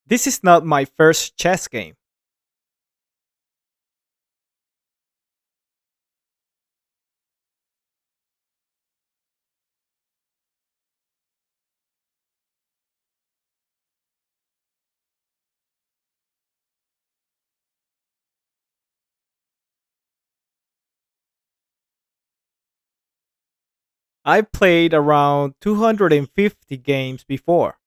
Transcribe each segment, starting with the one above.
This is not my first chess game. I've played around 250 games before.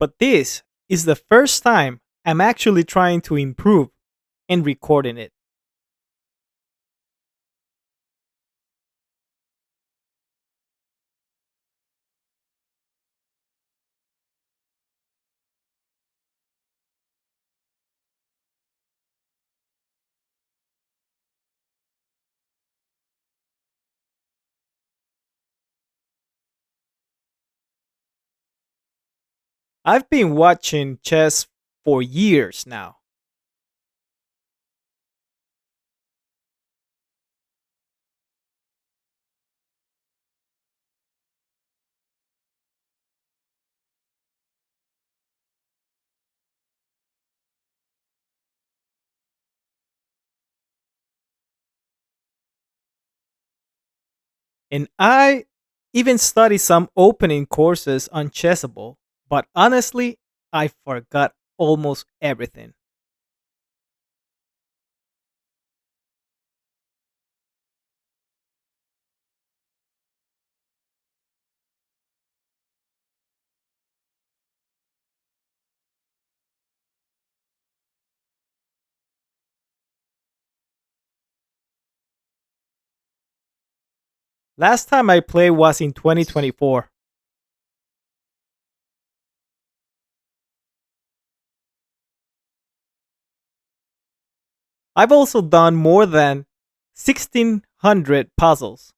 But this is the first time I'm actually trying to improve and recording it. I've been watching chess for years now. And I even studied some opening courses on Chessable, but honestly, I forgot almost everything. Last time I played was in 2024. I've also done more than 1600 puzzles.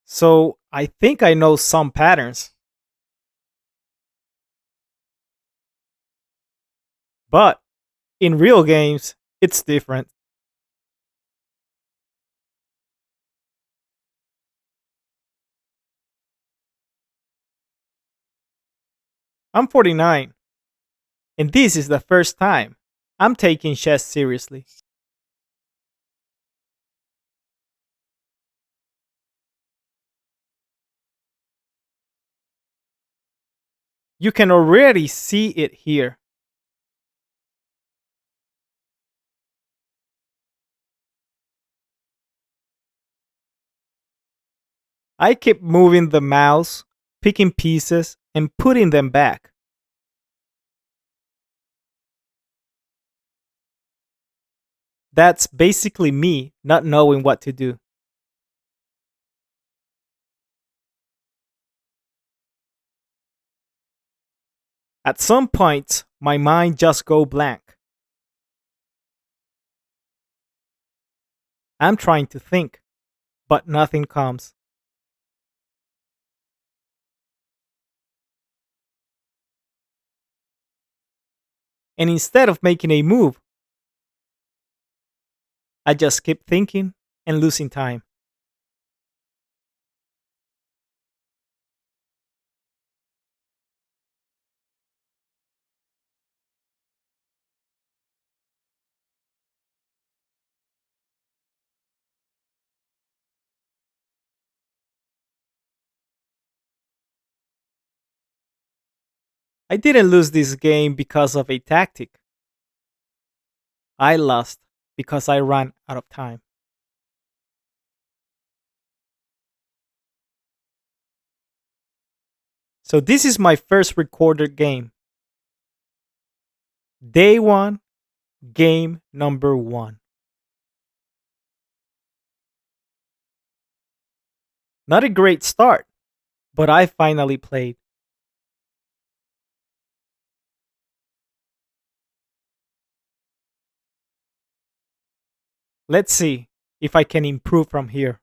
So I think I know some patterns. But in real games, it's different. I'm 49, and this is the first time I'm taking chess seriously. You can already see it here. I keep moving the mouse, picking pieces, and putting them back. That's basically me not knowing what to do. At some point, my mind just go blank. I'm trying to think, but nothing comes. And instead of making a move, I just keep thinking and losing time. I didn't lose this game because of a tactic. I lost because I ran out of time. So this is my first recorded game. Day one, game number one. Not a great start, but I finally played. Let's see if I can improve from here.